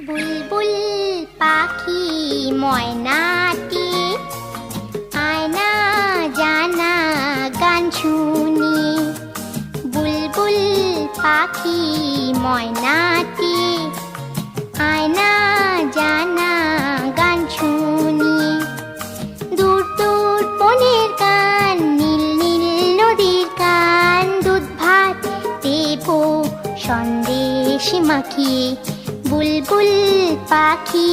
বুলবুল পাখি ময়নাটি আয়না জানা গান শুনি। বুলবুল পাখি ময়নাটি আয়না জানা গান শুনি। দূর দূর বনের গান, নীল নীল নদীর গান, দুধ ভাত দেব সন্দেশ মাখিয়ে। বুলবুল পাখি